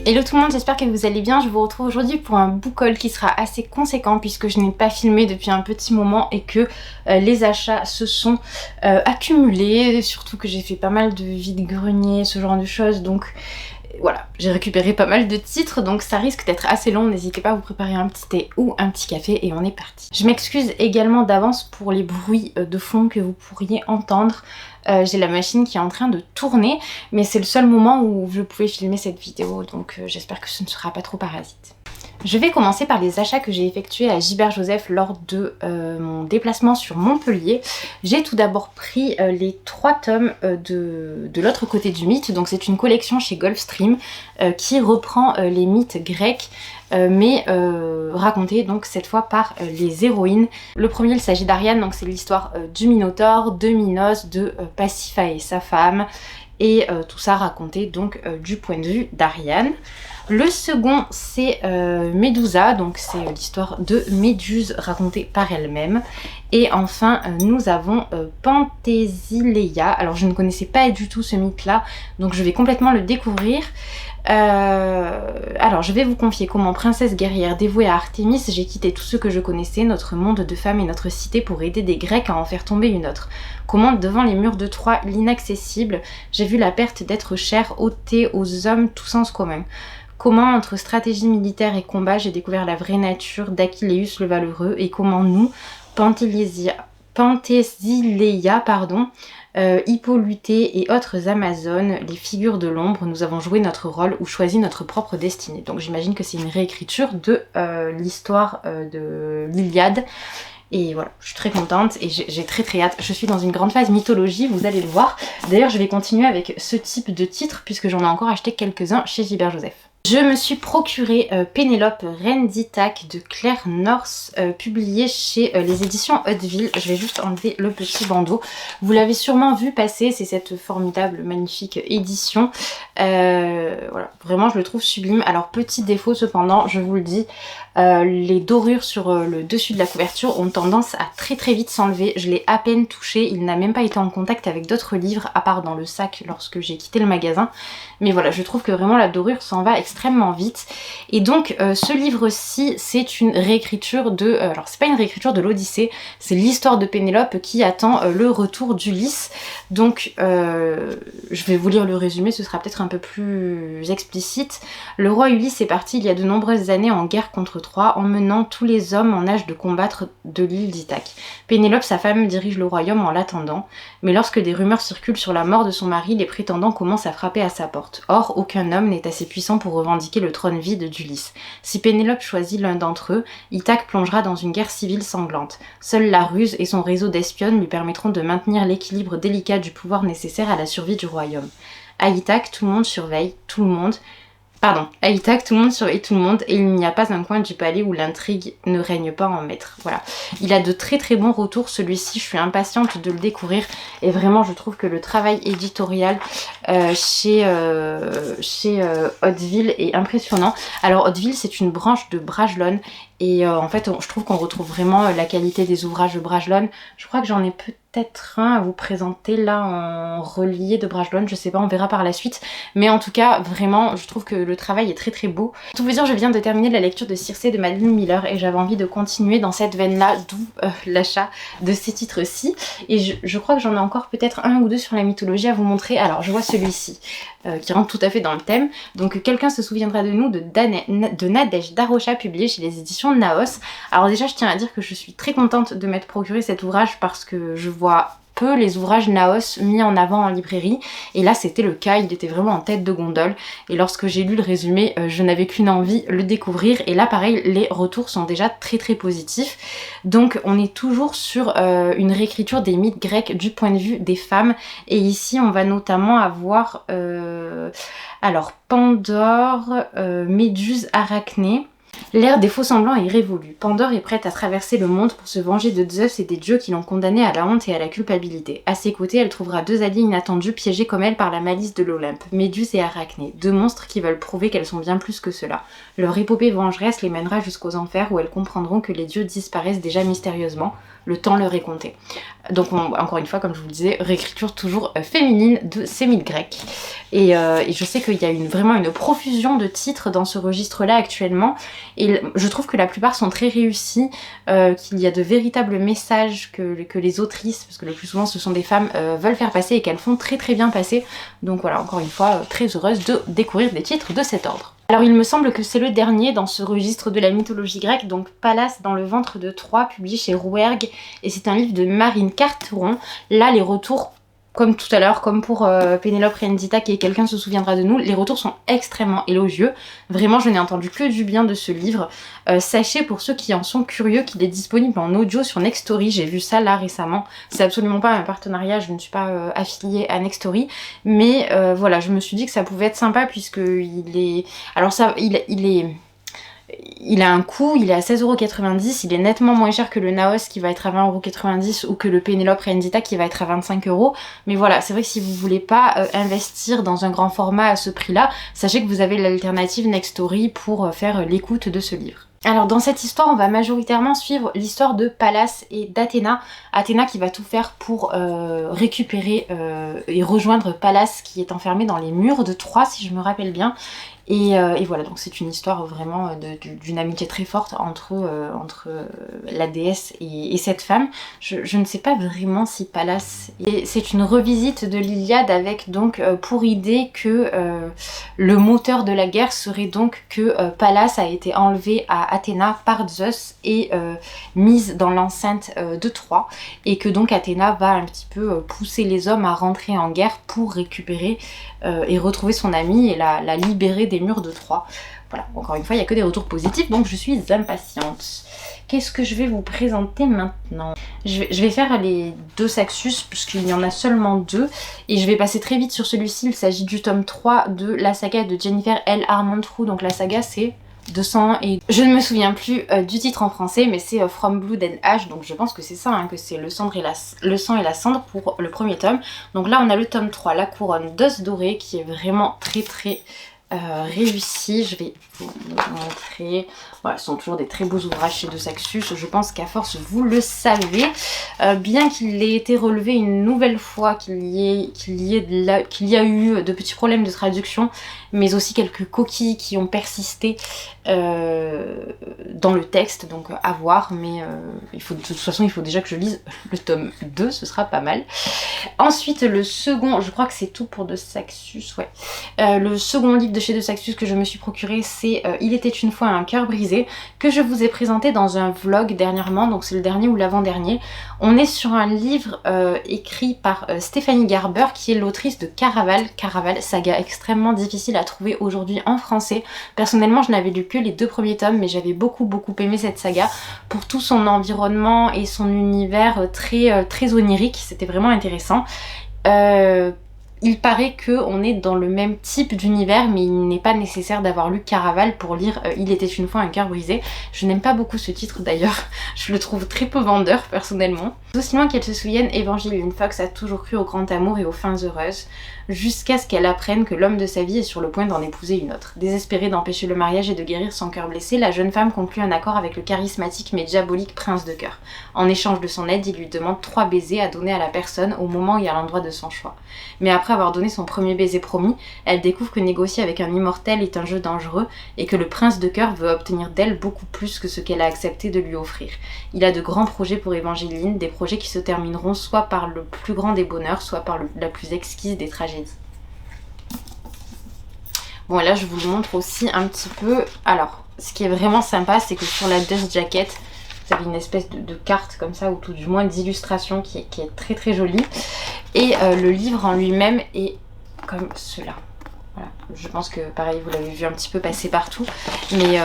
Hello tout le monde, j'espère que vous allez bien. Je vous retrouve aujourd'hui pour un book haul qui sera assez conséquent puisque je n'ai pas filmé depuis un petit moment et que les achats se sont accumulés, surtout que j'ai fait pas mal de vide-grenier, ce genre de choses, donc voilà, j'ai récupéré pas mal de titres, donc ça risque d'être assez long. N'hésitez pas à vous préparer un petit thé ou un petit café et on est parti. Je m'excuse également d'avance pour les bruits de fond que vous pourriez entendre. J'ai la machine qui est en train de tourner, mais c'est le seul moment où je pouvais filmer cette vidéo, donc j'espère que ce ne sera pas trop parasite. Je vais commencer par les achats que j'ai effectués à Gilbert Joseph lors de mon déplacement sur Montpellier. J'ai tout d'abord pris les 3 tomes de l'autre côté du mythe, donc c'est une collection chez Gulfstream qui reprend les mythes grecs, mais racontés donc cette fois par les héroïnes. Le premier, il s'agit d'Ariane, donc c'est l'histoire du Minotaure, de Minos, de Pasiphae et sa femme, et tout ça raconté donc du point de vue d'Ariane. Le second, c'est Médusa, donc c'est l'histoire de Méduse racontée par elle-même. Et enfin, nous avons Penthesilea. Alors je ne connaissais pas du tout ce mythe-là, donc je vais complètement le découvrir. Alors je vais vous confier comment princesse guerrière dévouée à Artémis, j'ai quitté tout ce que je connaissais, notre monde de femmes et notre cité pour aider des Grecs à en faire tomber une autre. Comment devant les murs de Troie, l'inaccessible, j'ai vu la perte d'êtres chers ôtée aux hommes tout sens commun. Comment entre stratégie militaire et combat, j'ai découvert la vraie nature d'Achilleus le valeureux et comment nous, Penthesilea, Hippolyté et autres Amazones, les figures de l'ombre, nous avons joué notre rôle ou choisi notre propre destinée. Donc j'imagine que c'est une réécriture de l'histoire de l'Iliade. Et voilà, je suis très contente et j'ai très hâte. Je suis dans une grande phase mythologie, vous allez le voir. D'ailleurs, je vais continuer avec ce type de titre puisque j'en ai encore acheté quelques-uns chez Gilbert Joseph. Je me suis procuré Pénélope, reine d'Ithaque de Claire North, publié chez les éditions Hauteville. Je vais juste enlever le petit bandeau. Vous l'avez sûrement vu passer, c'est cette formidable, magnifique édition. Voilà, vraiment je le trouve sublime. Alors petit défaut cependant, je vous le dis, les dorures sur le dessus de la couverture ont tendance à très vite s'enlever. Je l'ai à peine touché, il n'a même pas été en contact avec d'autres livres, à part dans le sac lorsque j'ai quitté le magasin. Mais voilà, je trouve que vraiment la dorure s'en va extrêmement vite. Et donc ce livre-ci, c'est une réécriture de... alors c'est pas une réécriture de l'Odyssée, c'est l'histoire de Pénélope qui attend le retour d'Ulysse. Donc je vais vous lire le résumé, ce sera peut-être un peu plus explicite. Le roi Ulysse est parti il y a de nombreuses années en guerre contre Troie, emmenant tous les hommes en âge de combattre de l'île d'Ithaque. Pénélope, sa femme, dirige le royaume en l'attendant, mais lorsque des rumeurs circulent sur la mort de son mari, les prétendants commencent à frapper à sa porte. Or, aucun homme n'est assez puissant pour revendiquer le trône vide d'Ulysse. Si Pénélope choisit l'un d'entre eux, Ithaque plongera dans une guerre civile sanglante. Seule la ruse et son réseau d'espionnes lui permettront de maintenir l'équilibre délicat du pouvoir nécessaire à la survie du royaume. À Ithaque, tout le monde surveille tout le monde. À Ithaque, tout le monde surveille tout le monde et il n'y a pas un coin du palais où l'intrigue ne règne pas en maître. Voilà. Il a de très bons retours celui-ci, je suis impatiente de le découvrir et vraiment je trouve que le travail éditorial chez Hauteville est impressionnant. Alors Hauteville, c'est une branche de Bragelonne et en fait je trouve qu'on retrouve vraiment la qualité des ouvrages de Bragelonne. Je crois que j'en ai peut-être un à vous présenter là en relié de Bragelonne, je sais pas, on verra par la suite, mais en tout cas vraiment je trouve que le travail est très beau. Pour tout vous dire, je viens de terminer la lecture de Circé de Madeline Miller et j'avais envie de continuer dans cette veine là, d'où l'achat de ces titres-ci. Et je crois que j'en ai encore peut-être un ou deux sur la mythologie à vous montrer. Alors je vois celui-ci qui rentre tout à fait dans le thème. Donc quelqu'un se souviendra de nous de Nadège Darocha, publié chez les éditions Naos. Alors déjà je tiens à dire que je suis très contente de m'être procuré cet ouvrage parce que je vois peu les ouvrages Naos mis en avant en librairie et là c'était le cas, il était vraiment en tête de gondole et lorsque j'ai lu le résumé je n'avais qu'une envie, le découvrir, et là pareil les retours sont déjà très positifs. Donc on est toujours sur une réécriture des mythes grecs du point de vue des femmes et ici on va notamment avoir alors Pandore, Méduse, Arachné. L'ère des faux-semblants est révolue. Pandore est prête à traverser le monde pour se venger de Zeus et des dieux qui l'ont condamnée à la honte et à la culpabilité. À ses côtés, elle trouvera 2 alliés inattendus piégés comme elle par la malice de l'Olympe, Méduse et Arachné, 2 monstres qui veulent prouver qu'elles sont bien plus que cela. Leur épopée vengeresse les mènera jusqu'aux enfers où elles comprendront que les dieux disparaissent déjà mystérieusement, le temps leur est compté. Donc encore une fois, comme je vous le disais, réécriture toujours féminine de Sémille Grec. Et je sais qu'il y a vraiment une profusion de titres dans ce registre-là actuellement. Et je trouve que la plupart sont très réussis, qu'il y a de véritables messages que les autrices, parce que le plus souvent ce sont des femmes, veulent faire passer et qu'elles font très très bien passer. Donc voilà, encore une fois, très heureuse de découvrir des titres de cet ordre. Alors il me semble que c'est le dernier dans ce registre de la mythologie grecque, donc Pallas dans le ventre de Troie, publié chez Rouergue, et c'est un livre de Marine Carteron. Là les retours, comme tout à l'heure, comme pour Pénélope Rendita, qui est Quelqu'un se souviendra de nous, les retours sont extrêmement élogieux. Vraiment, je n'ai entendu que du bien de ce livre. Sachez, pour ceux qui en sont curieux, qu'il est disponible en audio sur Nextory. J'ai vu ça là récemment. C'est absolument pas un partenariat, je ne suis pas affiliée à Nextory. Mais voilà, je me suis dit que ça pouvait être sympa puisque il est... Alors ça, il a un coût, il est à 16,90€, il est nettement moins cher que le Naos qui va être à 20,90€ ou que le Pénélope Rendita qui va être à 25€. Mais voilà, c'est vrai que si vous voulez pas investir dans un grand format à ce prix-là, sachez que vous avez l'alternative Nextory pour faire l'écoute de ce livre. Alors dans cette histoire, on va majoritairement suivre l'histoire de Pallas et d'Athéna. Athéna qui va tout faire pour récupérer et rejoindre Pallas qui est enfermé dans les murs de Troie, si je me rappelle bien. Et voilà, donc c'est une histoire vraiment d'une amitié très forte entre la déesse et cette femme. Je ne sais pas vraiment si Pallas... Et c'est une revisite de l'Iliade avec donc pour idée que le moteur de la guerre serait donc que Pallas a été enlevée à Athéna par Zeus et mise dans l'enceinte de Troie. Et que donc Athéna va un petit peu pousser les hommes à rentrer en guerre pour récupérer et retrouver son amie et la libérer des murs de Troie. Voilà, encore une fois, il n'y a que des retours positifs, donc je suis impatiente. Qu'est-ce que je vais vous présenter maintenant? Je vais faire les deux Saxus, puisqu'il y en a seulement deux, et je vais passer très vite sur celui-ci. Il s'agit du tome 3 de la saga de Jennifer L. Armentrout, donc la saga c'est 200 et... Je ne me souviens plus du titre en français, mais c'est From Blood and Ash, donc je pense que c'est ça, hein, que c'est le sang et la cendre pour le premier tome. Donc là on a le tome 3, La couronne d'os doré, qui est vraiment très très réussi. Je vais vous montrer. Voilà, ce sont toujours des très beaux ouvrages chez De Saxus. Je pense qu'à force vous le savez. Bien qu'il ait été relevé une nouvelle fois qu'il y a eu de petits problèmes de traduction, mais aussi quelques coquilles qui ont persisté dans le texte, donc à voir, mais de toute façon il faut déjà que je lise le tome 2, ce sera pas mal. Ensuite le second, je crois que c'est tout pour De Saxus, ouais. Le second livre de chez De Saxus que je me suis procuré, c'est Il était une fois un cœur brisé, que je vous ai présenté dans un vlog dernièrement, donc c'est le dernier ou l'avant-dernier. On est sur un livre écrit par Stéphanie Garber, qui est l'autrice de Caraval, saga extrêmement difficile à trouver aujourd'hui en français. Personnellement je n'avais lu que les 2 premiers tomes, mais j'avais beaucoup aimé cette saga pour tout son environnement et son univers très onirique, c'était vraiment intéressant. Il paraît qu'on est dans le même type d'univers, mais il n'est pas nécessaire d'avoir lu Caraval pour lire Il était une fois un cœur brisé. Je n'aime pas beaucoup ce titre d'ailleurs, je le trouve très peu vendeur personnellement. Aussi loin qu'elle se souvienne, Evangeline Fox a toujours cru au grand amour et aux fins heureuses, jusqu'à ce qu'elle apprenne que l'homme de sa vie est sur le point d'en épouser une autre. Désespérée d'empêcher le mariage et de guérir son cœur blessé, la jeune femme conclut un accord avec le charismatique mais diabolique prince de cœur. En échange de son aide, il lui demande 3 baisers à donner à la personne au moment et à l'endroit de son choix. Mais après avoir donné son premier baiser promis, elle découvre que négocier avec un immortel est un jeu dangereux et que le prince de cœur veut obtenir d'elle beaucoup plus que ce qu'elle a accepté de lui offrir. Il a de grands projets pour Evangeline, des projets qui se termineront soit par le plus grand des bonheurs, soit par la plus exquise des tragédies. Bon, et là je vous le montre aussi un petit peu. Alors, ce qui est vraiment sympa, c'est que sur la dust jacket, vous avez une espèce de carte comme ça, ou tout du moins d'illustration qui est très jolie. Et le livre en lui-même est comme cela. Voilà. Je pense que pareil, vous l'avez vu un petit peu passer partout, mais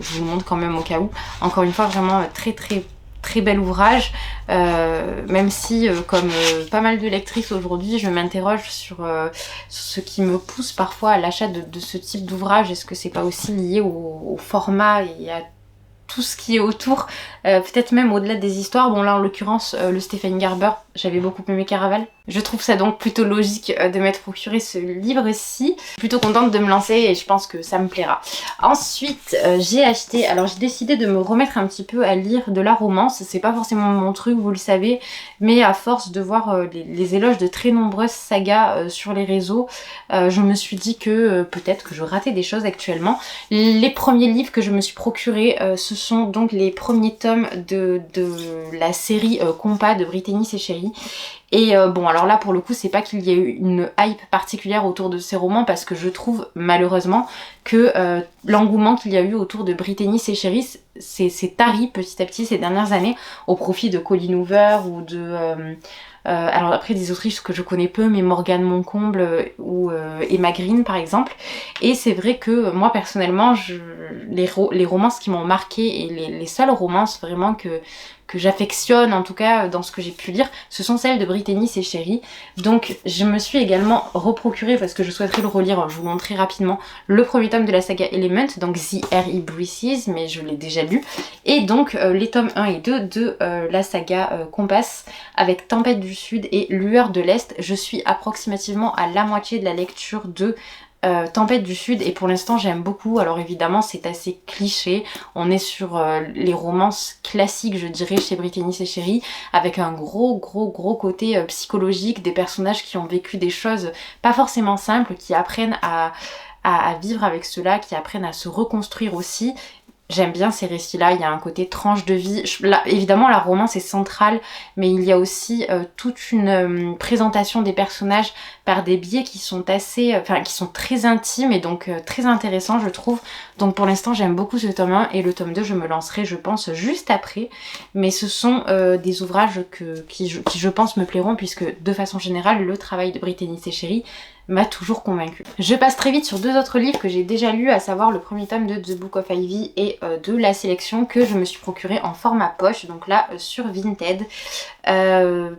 je vous le montre quand même au cas où. Encore une fois, vraiment très bel ouvrage, même si comme pas mal de lectrices aujourd'hui, je m'interroge sur ce qui me pousse parfois à l'achat de ce type d'ouvrage. Est-ce que c'est pas aussi lié au format et à tout ce qui est autour, peut-être même au-delà des histoires. Bon là en l'occurrence le Stephen Garber, j'avais beaucoup aimé Caraval. Je trouve ça donc plutôt logique de m'être procuré ce livre-ci. Plutôt contente de me lancer et je pense que ça me plaira. Ensuite j'ai acheté, alors j'ai décidé de me remettre un petit peu à lire de la romance. C'est pas forcément mon truc, vous le savez, mais à force de voir les éloges de très nombreuses sagas sur les réseaux, je me suis dit que peut-être que je ratais des choses actuellement. Les premiers livres que je me suis procurés, ce sont donc les premiers tomes de la série Compas de Brittany Sechéry. Et bon alors là pour le coup c'est pas qu'il y ait eu une hype particulière autour de ces romans parce que je trouve malheureusement que l'engouement qu'il y a eu autour de Brittany Sechéry c'est tari petit à petit ces dernières années au profit de Colleen Hoover ou de... alors après des autrices que je connais peu mais Morgane Moncomble ou Emma Green par exemple, et c'est vrai que moi personnellement les romances qui m'ont marqué et les seules romances vraiment que j'affectionne en tout cas dans ce que j'ai pu lire, ce sont celles de Brittany Sechéry. Donc je me suis également reprocuré, parce que je souhaiterais le relire, je vous montrerai rapidement, le premier tome de la saga Element, donc The Air It Breathes, mais je l'ai déjà lu, et donc les tomes 1 et 2 de la saga Compass, avec Tempête du Sud et Lueur de l'Est. Je suis approximativement à la moitié de la lecture de Tempête du Sud et pour l'instant j'aime beaucoup. Alors évidemment c'est assez cliché, on est sur les romances classiques je dirais chez Brittany Sechéry, avec un gros côté psychologique, des personnages qui ont vécu des choses pas forcément simples, qui apprennent à vivre avec cela, qui apprennent à se reconstruire aussi. J'aime bien ces récits-là, il y a un côté tranche de vie. Là, évidemment, la romance est centrale, mais il y a aussi toute une présentation des personnages par des biais qui sont assez, qui sont très intimes et donc très intéressants, je trouve. Donc pour l'instant, j'aime beaucoup ce tome 1 et le tome 2, je me lancerai, je pense, juste après. Mais ce sont des ouvrages qui, je pense, me plairont puisque, de façon générale, le travail de Brittany Sechéry m'a toujours convaincue. Je passe très vite sur deux autres livres que j'ai déjà lus, à savoir le premier tome de The Book of Ivy et de la sélection que je me suis procurée en format poche, donc là sur Vinted,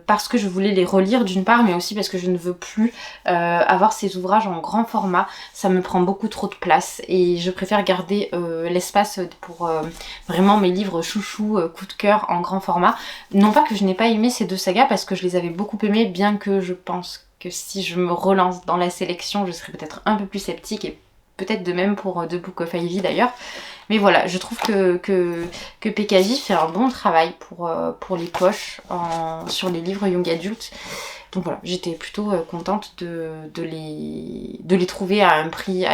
parce que je voulais les relire d'une part, mais aussi parce que je ne veux plus avoir ces ouvrages en grand format, ça me prend beaucoup trop de place et je préfère garder l'espace pour vraiment mes livres chouchou, coup de cœur en grand format. Non pas que je n'ai pas aimé ces deux sagas, parce que je les avais beaucoup aimées, bien que je pense que si je me relance dans la sélection, je serais peut-être un peu plus sceptique, et peut-être de même pour The Book of Ivy d'ailleurs. Mais voilà, je trouve que PKJ fait un bon travail pour les poches sur les livres young adultes. Donc voilà, j'étais plutôt contente de les trouver à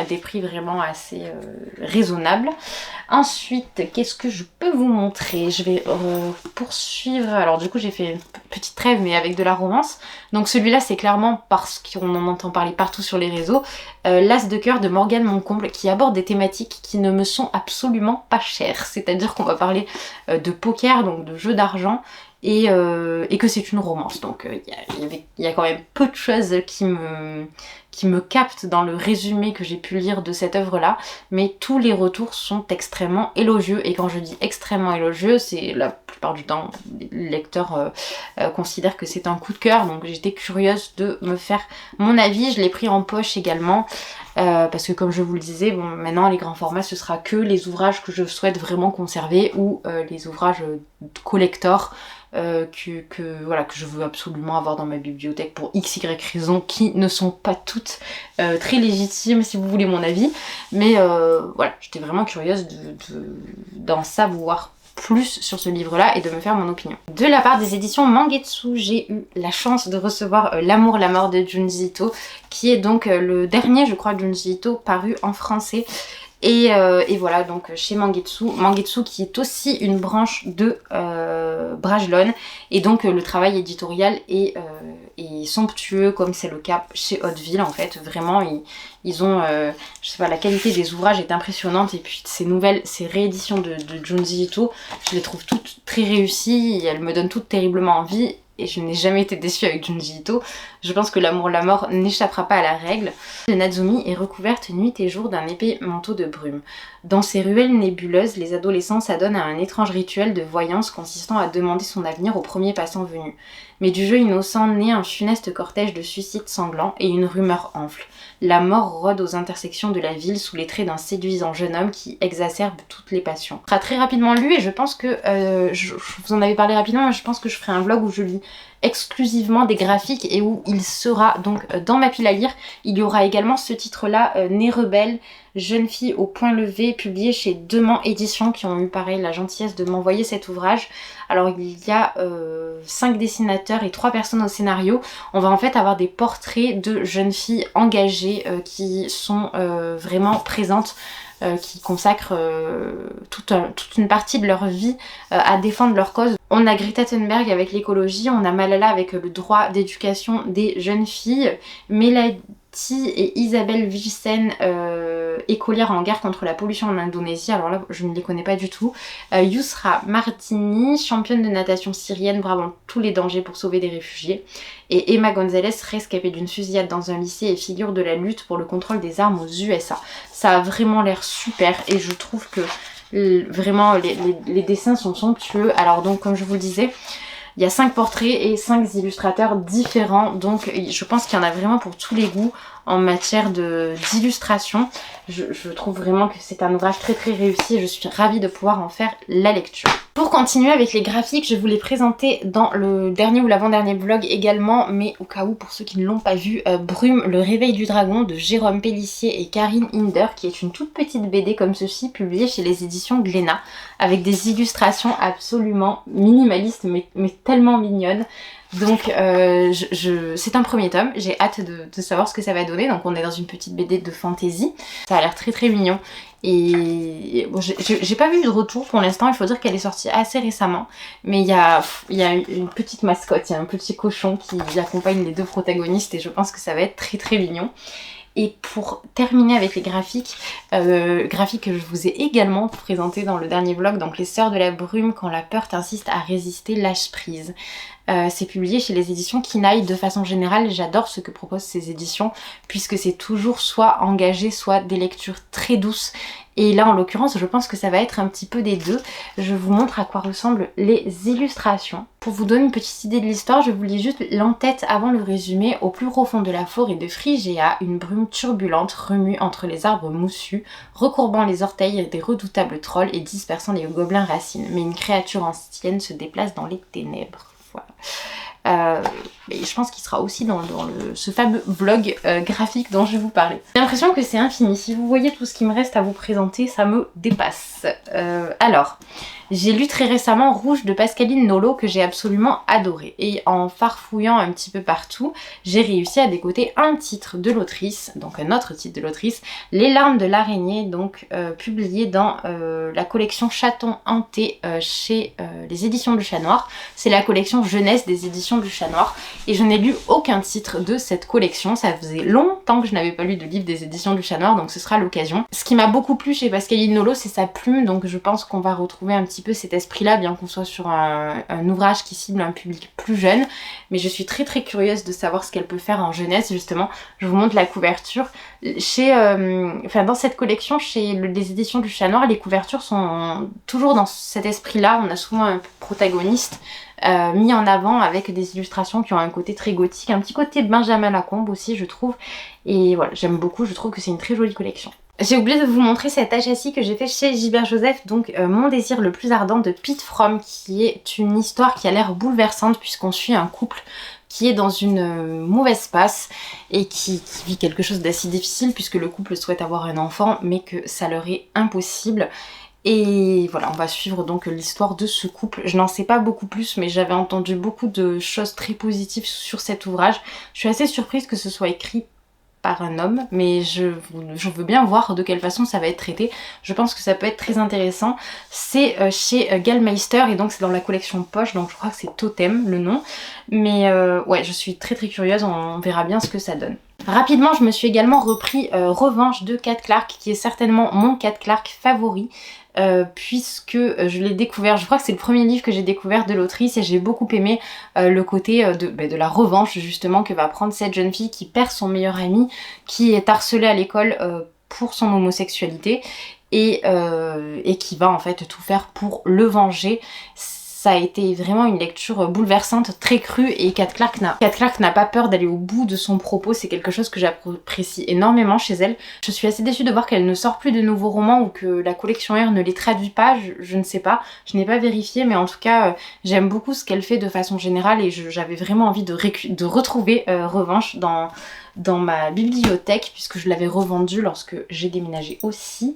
des prix vraiment assez raisonnables. Ensuite, qu'est-ce que je peux vous montrer? Je vais poursuivre. Alors du coup, j'ai fait une petite trêve, mais avec de la romance. Donc celui-là, c'est clairement parce qu'on en entend parler partout sur les réseaux. L'As de cœur de Morgane Moncomble, qui aborde des thématiques qui ne me sont absolument pas chères. C'est-à-dire qu'on va parler de poker, donc de jeu d'argent, et que c'est une romance. Donc il y a quand même peu de choses qui me captent dans le résumé que j'ai pu lire de cette œuvre-là, mais tous les retours sont extrêmement élogieux, et quand je dis extrêmement élogieux, c'est la plupart du temps, les lecteurs considèrent que c'est un coup de cœur, donc j'étais curieuse de me faire mon avis. Je l'ai pris en poche également, parce que comme je vous le disais, bon, maintenant les grands formats ce sera que les ouvrages que je souhaite vraiment conserver, ou les ouvrages collector voilà, que je veux absolument avoir dans ma bibliothèque pour XY raisons qui ne sont pas toutes très légitimes si vous voulez mon avis, mais voilà, j'étais vraiment curieuse d'en savoir plus sur ce livre-là et de me faire mon opinion. De la part des éditions Mangetsu, j'ai eu la chance de recevoir L'amour, la mort de Junji Ito, qui est donc le dernier, je crois, Junji Ito paru en français. Et voilà, donc chez Mangetsu qui est aussi une branche de Brajlon, et donc le travail éditorial est somptueux, comme c'est le cas chez Hauteville en fait. Vraiment ils ont, je sais pas, la qualité des ouvrages est impressionnante, et puis ces rééditions de Junji Ito, je les trouve toutes très réussies, et elles me donnent toutes terriblement envie. Et je n'ai jamais été déçue avec Junji Ito. Je pense que L'amour, la mort n'échappera pas à la règle. Nazumi est recouverte nuit et jour d'un épais manteau de brume. Dans ces ruelles nébuleuses, les adolescents s'adonnent à un étrange rituel de voyance consistant à demander son avenir au premier passant venu. Mais du jeu innocent naît un funeste cortège de suicides sanglants et une rumeur enfle. La mort rôde aux intersections de la ville sous les traits d'un séduisant jeune homme qui exacerbe toutes les passions. Ce sera très rapidement lu et je pense que, je vous en avais parlé rapidement, mais je pense que je ferai un vlog où je lis exclusivement des graphiques et où il sera donc dans ma pile à lire. Il y aura également ce titre-là, Née rebelle, jeune fille au point levé, publié chez Demain Éditions qui ont eu pareil la gentillesse de m'envoyer cet ouvrage. Alors il y a 5 dessinateurs et 3 personnes au scénario. On va en fait avoir des portraits de jeunes filles engagées qui sont vraiment présentes, qui consacrent toute une partie de leur vie à défendre leur cause. On a Greta Thunberg avec l'écologie, on a Malala avec le droit d'éducation des jeunes filles, Melati et Isabelle Vicen, écolières en guerre contre la pollution en Indonésie, alors là je ne les connais pas du tout, Yusra Martini, championne de natation syrienne bravant tous les dangers pour sauver des réfugiés, et Emma Gonzalez, rescapée d'une fusillade dans un lycée et figure de la lutte pour le contrôle des armes aux USA. Ça a vraiment l'air super et je trouve que vraiment les dessins sont somptueux. Alors donc comme je vous le disais, il y a 5 portraits et 5 illustrateurs différents, donc je pense qu'il y en a vraiment pour tous les goûts en matière d'illustration. Je trouve vraiment que c'est un ouvrage très très réussi et je suis ravie de pouvoir en faire la lecture. Pour continuer avec les graphiques, je vous l'ai présenté dans le dernier ou l'avant-dernier vlog également, mais au cas où pour ceux qui ne l'ont pas vu, Brume, le réveil du dragon de Jérôme Pellissier et Karine Hinder, qui est une toute petite BD comme ceci, publiée chez les éditions Glénat, avec des illustrations absolument minimalistes mais tellement mignonnes. Donc c'est un premier tome, j'ai hâte de savoir ce que ça va donner. Donc on est dans une petite BD de fantasy, ça a l'air très très mignon. Et bon, j'ai pas vu de retour pour l'instant, il faut dire qu'elle est sortie assez récemment. Mais il y a une petite mascotte, il y a un petit cochon qui accompagne les 2 protagonistes et je pense que ça va être très très mignon. Et pour terminer avec les graphiques, graphiques que je vous ai également présentés dans le dernier vlog, donc Les Sœurs de la Brume, quand la peur t'insiste à résister, lâche prise. C'est publié chez les éditions Kinaï. De façon générale, j'adore ce que proposent ces éditions puisque c'est toujours soit engagé, soit des lectures très douces. Et là en l'occurrence je pense que ça va être un petit peu des deux. Je vous montre à quoi ressemblent les illustrations. Pour vous donner une petite idée de l'histoire, je vous lis juste l'entête avant le résumé. Au plus profond de la forêt de Frigéa, une brume turbulente remue entre les arbres moussus, recourbant les orteils des redoutables trolls et dispersant les gobelins racines. Mais une créature ancienne se déplace dans les ténèbres. Voilà. Et je pense qu'il sera aussi dans ce fameux vlog graphique dont je vais vous parler. J'ai l'impression que c'est infini. Si vous voyez tout ce qui me reste à vous présenter, ça me dépasse. Alors, j'ai lu très récemment Rouge de Pascaline Nolo que j'ai absolument adoré. Et en farfouillant un petit peu partout, j'ai réussi à décoder un titre de l'autrice, donc un autre titre de l'autrice, Les larmes de l'araignée, donc publié dans la collection Chaton hanté chez les éditions du Chat Noir. C'est la collection jeunesse des éditions du Chat Noir. Et je n'ai lu aucun titre de cette collection. Ça faisait longtemps que je n'avais pas lu de livre des éditions du Chat Noir, donc ce sera l'occasion. Ce qui m'a beaucoup plu chez Pascaline Nolo, c'est sa plume, donc je pense qu'on va retrouver un petit peu cet esprit-là, bien qu'on soit sur un ouvrage qui cible un public plus jeune. Mais je suis très très curieuse de savoir ce qu'elle peut faire en jeunesse, justement. Je vous montre la couverture. Dans cette collection, chez les éditions du Chat Noir, les couvertures sont toujours dans cet esprit-là. On a souvent un protagoniste mis en avant avec des illustrations qui ont un côté très gothique, un petit côté Benjamin Lacombe aussi je trouve, et voilà, j'aime beaucoup, je trouve que c'est une très jolie collection. J'ai oublié de vous montrer cet HSI que j'ai fait chez Gilbert Joseph, donc Mon désir le plus ardent de Pete Fromm, qui est une histoire qui a l'air bouleversante puisqu'on suit un couple qui est dans une mauvaise passe et qui vit quelque chose d'assez difficile puisque le couple souhaite avoir un enfant mais que ça leur est impossible. Et voilà, on va suivre donc l'histoire de ce couple. Je n'en sais pas beaucoup plus, mais j'avais entendu beaucoup de choses très positives sur cet ouvrage. Je suis assez surprise que ce soit écrit par un homme, mais je veux bien voir de quelle façon ça va être traité. Je pense que ça peut être très intéressant. C'est chez Gallmeister et donc c'est dans la collection Poche, donc je crois que c'est Totem le nom. Mais ouais, je suis très très curieuse, on verra bien ce que ça donne. Rapidement, je me suis également repris Revanche de Kat Clark, qui est certainement mon Kat Clark favori. Puisque je l'ai découvert, je crois que c'est le premier livre que j'ai découvert de l'autrice et j'ai beaucoup aimé le côté de la revanche justement que va prendre cette jeune fille qui perd son meilleur ami, qui est harcelée à l'école pour son homosexualité et qui va en fait tout faire pour le venger. ça a été vraiment une lecture bouleversante, très crue, et Kat Clark n'a pas peur d'aller au bout de son propos, c'est quelque chose que j'apprécie énormément chez elle. Je suis assez déçue de voir qu'elle ne sort plus de nouveaux romans ou que la collection R ne les traduit pas, je ne sais pas, je n'ai pas vérifié, mais en tout cas j'aime beaucoup ce qu'elle fait de façon générale et j'avais vraiment envie de retrouver Revanche dans ma bibliothèque puisque je l'avais revendu lorsque j'ai déménagé aussi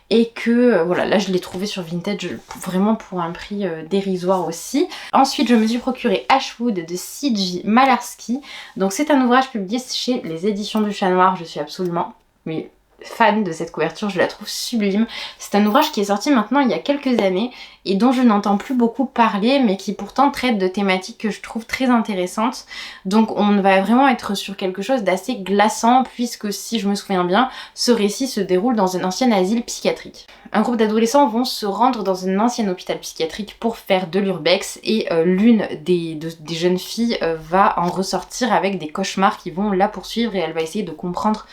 et que voilà, là je l'ai trouvé sur Vinted vraiment pour un prix dérisoire aussi. Ensuite je me suis procuré Ashwood de C.J. Malarski, donc c'est un ouvrage publié chez les éditions du Chat Noir. Je suis absolument fan de cette couverture, je la trouve sublime. C'est un ouvrage qui est sorti maintenant il y a quelques années et dont je n'entends plus beaucoup parler, mais qui pourtant traite de thématiques que je trouve très intéressantes. Donc on va vraiment être sur quelque chose d'assez glaçant, puisque si je me souviens bien, ce récit se déroule dans un ancien asile psychiatrique. Un groupe d'adolescents vont se rendre dans un ancien hôpital psychiatrique pour faire de l'urbex, et l'une des jeunes filles va en ressortir avec des cauchemars qui vont la poursuivre, et elle va essayer de comprendre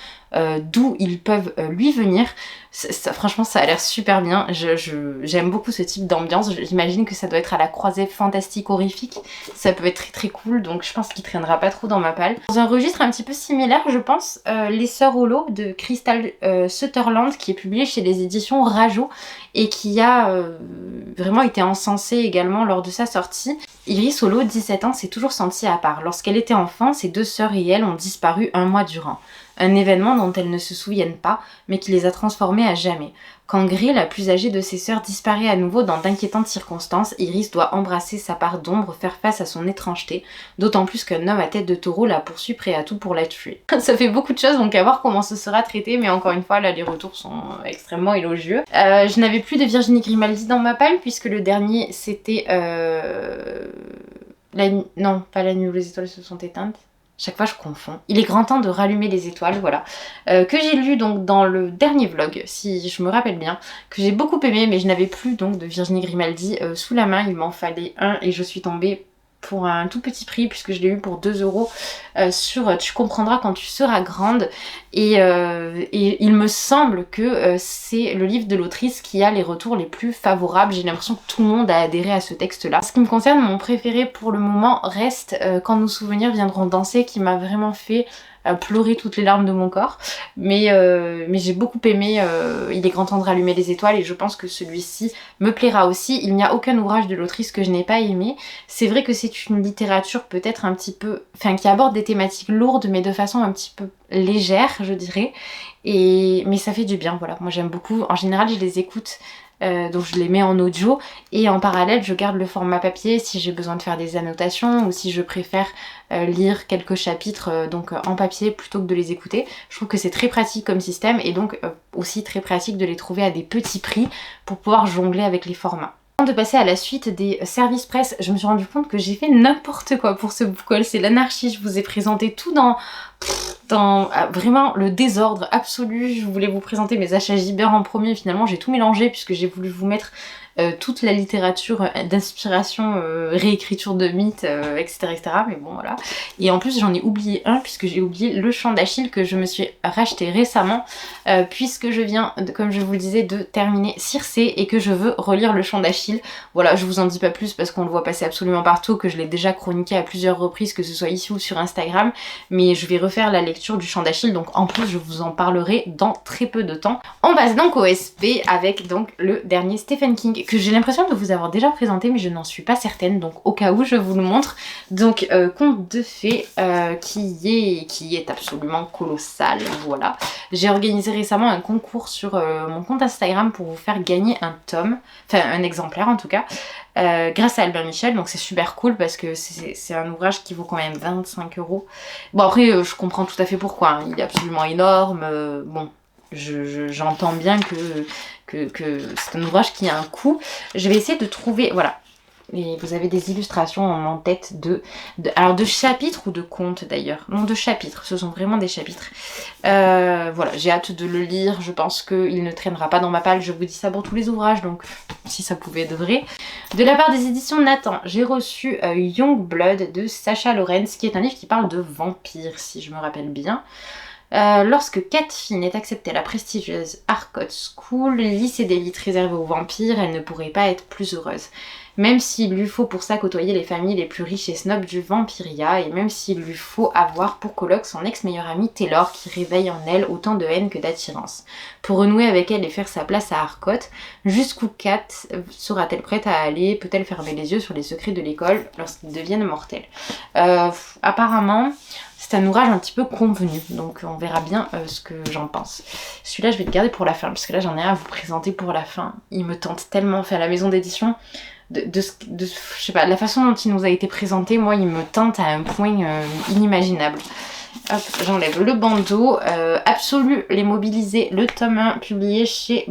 d'où ils peuvent lui venir. Franchement ça a l'air super bien, j'aime beaucoup ce type d'ambiance, j'imagine que ça doit être à la croisée fantastique horrifique, ça peut être très très cool, donc je pense qu'il traînera pas trop dans ma palle. Dans un registre un petit peu similaire je pense, Les Sœurs Hollow de Crystal Sutherland, qui est publié chez les éditions Rajo et qui a vraiment été encensé également lors de sa sortie. Iris Hollow, 17 ans, s'est toujours sentie à part. Lorsqu'elle était enfant, ses deux sœurs et elle ont disparu un mois durant. Un événement dont elles ne se souviennent pas, mais qui les a transformées à jamais. Quand Grey, la plus âgée de ses sœurs, disparaît à nouveau dans d'inquiétantes circonstances, Iris doit embrasser sa part d'ombre, faire face à son étrangeté, d'autant plus qu'un homme à tête de taureau la poursuit prêt à tout pour la tuer. Ça fait beaucoup de choses, donc à voir comment ce sera traité, mais encore une fois, là, les retours sont extrêmement élogieux. Je n'avais plus de Virginie Grimaldi dans ma palle, puisque le dernier, c'était... Non, pas La nuit où les étoiles se sont éteintes. Chaque fois je confonds. Il est grand temps de rallumer les étoiles, voilà. Que j'ai lu donc dans le dernier vlog, si je me rappelle bien, que j'ai beaucoup aimé, mais je n'avais plus donc de Virginie Grimaldi sous la main, il m'en fallait un et je suis tombée pour un tout petit prix puisque je l'ai eu pour 2 € sur Tu comprendras quand tu seras grande, et il me semble que c'est le livre de l'autrice qui a les retours les plus favorables. J'ai l'impression que tout le monde a adhéré à ce texte là. Ce qui me concerne, mon préféré pour le moment reste Quand nos souvenirs viendront danser, qui m'a vraiment fait pleurer toutes les larmes de mon corps, mais j'ai beaucoup aimé Il est grand temps de rallumer les étoiles, et je pense que celui-ci me plaira aussi. Il n'y a aucun ouvrage de l'autrice que je n'ai pas aimé. C'est vrai que c'est une littérature peut-être un petit peu, enfin qui aborde des thématiques lourdes mais de façon un petit peu légère je dirais, mais ça fait du bien, voilà. Moi j'aime beaucoup, en général je les écoute donc je les mets en audio et en parallèle je garde le format papier si j'ai besoin de faire des annotations ou si je préfère lire quelques chapitres donc en papier plutôt que de les écouter. Je trouve que c'est très pratique comme système, et donc aussi très pratique de les trouver à des petits prix pour pouvoir jongler avec les formats. Avant de passer à la suite des services presse, je me suis rendu compte que j'ai fait n'importe quoi pour ce book haul, c'est l'anarchie. Je vous ai présenté tout dans vraiment le désordre absolu. Je voulais vous présenter mes achats Gibert en premier, finalement j'ai tout mélangé puisque j'ai voulu vous mettre toute la littérature d'inspiration, réécriture de mythes, etc., etc. Mais bon voilà. Et en plus j'en ai oublié un puisque j'ai oublié Le Chant d'Achille que je me suis racheté récemment puisque je viens, comme je vous le disais, de terminer Circé et que je veux relire Le Chant d'Achille. Voilà, je vous en dis pas plus parce qu'on le voit passer absolument partout, que je l'ai déjà chroniqué à plusieurs reprises, que ce soit ici ou sur Instagram, mais je vais refaire la lecture du Chant d'Achille, donc en plus je vous en parlerai dans très peu de temps. On passe donc au SP avec donc le dernier Stephen King, que j'ai l'impression de vous avoir déjà présenté mais je n'en suis pas certaine, donc au cas où je vous le montre. Donc Conte de fées qui est absolument colossal, voilà. J'ai organisé récemment un concours sur mon compte Instagram pour vous faire gagner un tome, enfin un exemplaire en tout cas, grâce à Albin Michel, donc c'est super cool parce que c'est un ouvrage qui vaut quand même 25 €. Bon après je comprends tout à fait pourquoi, hein. Il est absolument énorme, bon j'entends bien que c'est un ouvrage qui a un coût. Je vais essayer de trouver, voilà. Et vous avez des illustrations en tête alors de chapitres ou de contes d'ailleurs. Non, de chapitres, ce sont vraiment des chapitres. Voilà, j'ai hâte de le lire, je pense qu'il ne traînera pas dans ma palle, je vous dis ça pour tous les ouvrages, donc si ça pouvait de vrai. De la part des éditions Nathan, j'ai reçu Young Blood de Sacha Lorenz, qui est un livre qui parle de vampires, si je me rappelle bien. Lorsque Kat Finn est acceptée à la prestigieuse Harcourt School, lycée d'élite réservé aux vampires, elle ne pourrait pas être plus heureuse. Même s'il lui faut pour ça côtoyer les familles les plus riches et snobs du vampiria, et même s'il lui faut avoir pour coloc son ex-meilleur ami Taylor qui réveille en elle autant de haine que d'attirance. Pour renouer avec elle et faire sa place à Harcourt, jusqu'où Kat sera-t-elle prête à aller? Peut-elle fermer les yeux sur les secrets de l'école lorsqu'ils deviennent mortels? Apparemment, c'est un ouvrage un petit peu convenu, donc on verra bien ce que j'en pense. Celui-là, je vais le garder pour la fin, parce que là, j'en ai un à vous présenter pour la fin. Il me tente tellement, enfin, la maison d'édition, je sais pas, la façon dont il nous a été présenté, moi, il me tente à un point inimaginable. Hop, j'enlève le bandeau. Absolu, les mobilisés, le tome 1 publié chez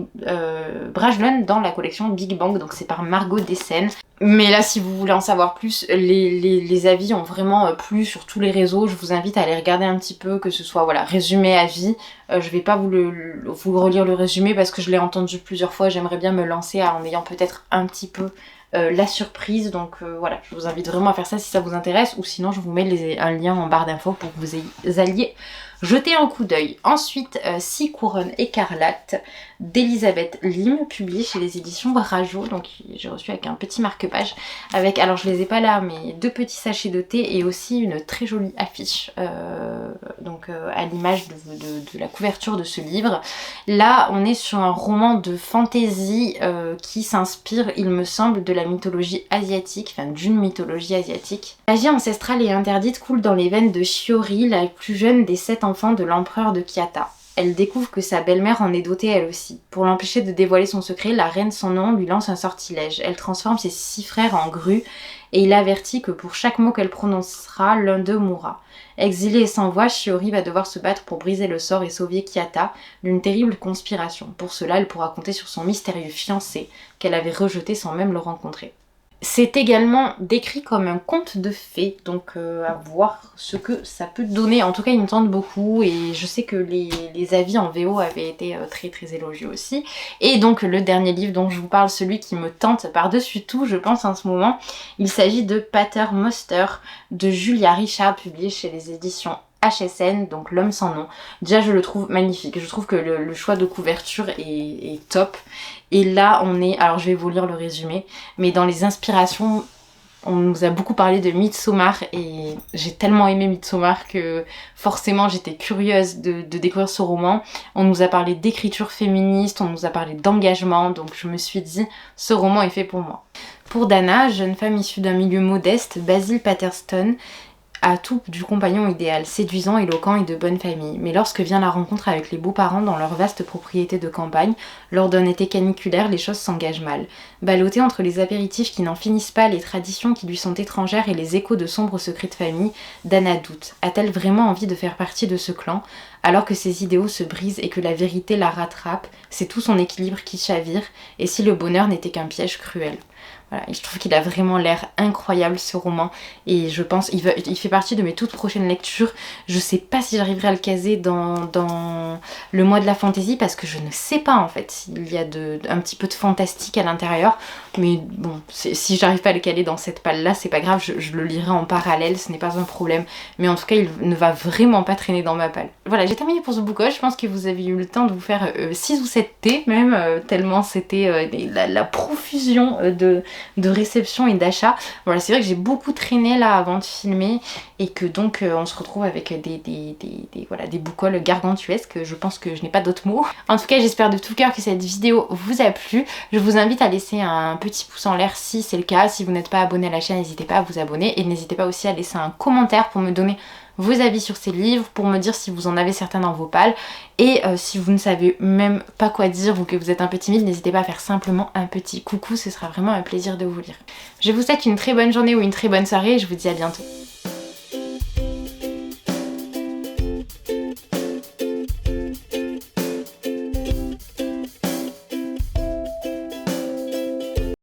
Brajlon dans la collection Big Bang, donc c'est par Margot Dessen. Mais là, si vous voulez en savoir plus, les avis ont vraiment plu sur tous les réseaux. Je vous invite à aller regarder un petit peu, que ce soit voilà, résumé, avis. Je vais pas vous relire le résumé parce que je l'ai entendu plusieurs fois. J'aimerais bien me lancer en ayant peut-être un petit peu la surprise. Donc voilà, je vous invite vraiment à faire ça si ça vous intéresse. Ou sinon, je vous mets un lien en barre d'infos pour que vous alliez jeter un coup d'œil. Ensuite, 6 couronnes écarlates d'Elisabeth Lim, publié chez les éditions Rajo. Donc j'ai reçu avec un petit marque-page avec, alors je les ai pas là, mais 2 petits sachets de thé et aussi une très jolie affiche à l'image de la couverture de ce livre. Là on est sur un roman de fantasy qui s'inspire, il me semble, de la mythologie asiatique, enfin d'une mythologie asiatique. La magie ancestrale et interdite coule dans les veines de Shiori, la plus jeune des 7 enfants de l'empereur de Kyata. Elle découvre que sa belle-mère en est dotée elle aussi. Pour l'empêcher de dévoiler son secret, la reine sans nom lui lance un sortilège. Elle transforme ses 6 frères en grues et il avertit que pour chaque mot qu'elle prononcera, l'un d'eux mourra. Exilée et sans voix, Shiori va devoir se battre pour briser le sort et sauver Kyata d'une terrible conspiration. Pour cela, elle pourra compter sur son mystérieux fiancé qu'elle avait rejeté sans même le rencontrer. C'est également décrit comme un conte de fées, donc à voir ce que ça peut donner. En tout cas, il me tente beaucoup et je sais que les avis en VO avaient été très très élogieux aussi. Et donc le dernier livre dont je vous parle, celui qui me tente par-dessus tout, je pense en ce moment, il s'agit de Pater Moster de Julia Richard, publié chez les éditions HSN, donc L'homme sans nom. Déjà je le trouve magnifique, je trouve que le choix de couverture est top. Et là on est, alors je vais vous lire le résumé, mais dans les inspirations, on nous a beaucoup parlé de Midsommar et j'ai tellement aimé Midsommar que forcément j'étais curieuse de découvrir ce roman. On nous a parlé d'écriture féministe, on nous a parlé d'engagement, donc je me suis dit ce roman est fait pour moi. Pour Dana, jeune femme issue d'un milieu modeste, Basil Patterson a tout du compagnon idéal, séduisant, éloquent et de bonne famille. Mais lorsque vient la rencontre avec les beaux-parents dans leur vaste propriété de campagne, lors d'un été caniculaire, les choses s'engagent mal. Ballottée entre les apéritifs qui n'en finissent pas, les traditions qui lui sont étrangères et les échos de sombres secrets de famille, Dana doute. A-t-elle vraiment envie de faire partie de ce clan? Alors que ses idéaux se brisent et que la vérité la rattrape, c'est tout son équilibre qui chavire, et si le bonheur n'était qu'un piège cruel. Voilà, et je trouve qu'il a vraiment l'air incroyable ce roman et je pense il fait partie de mes toutes prochaines lectures. Je sais pas si j'arriverai à le caser dans le mois de la fantaisie parce que je ne sais pas en fait s'il y a un petit peu de fantastique à l'intérieur, mais bon, si j'arrive pas à le caler dans cette palle là, c'est pas grave, je le lirai en parallèle, ce n'est pas un problème, mais en tout cas il ne va vraiment pas traîner dans ma palle. Voilà, j'ai terminé pour ce book-haul. Je pense que vous avez eu le temps de vous faire 6 ou 7 thés même, tellement c'était la profusion de réception et d'achat. Voilà, c'est vrai que j'ai beaucoup traîné là avant de filmer et que donc on se retrouve avec des book-hauls gargantuesques. Je pense que je n'ai pas d'autres mots. En tout cas, j'espère de tout cœur que cette vidéo vous a plu. Je vous invite à laisser un petit pouce en l'air si c'est le cas. Si vous n'êtes pas abonné à la chaîne, n'hésitez pas à vous abonner et n'hésitez pas aussi à laisser un commentaire pour me donner vos avis sur ces livres, pour me dire si vous en avez certains dans vos palles et si vous ne savez même pas quoi dire ou que vous êtes un peu timide, n'hésitez pas à faire simplement un petit coucou, ce sera vraiment un plaisir de vous lire. Je vous souhaite une très bonne journée ou une très bonne soirée et je vous dis à bientôt.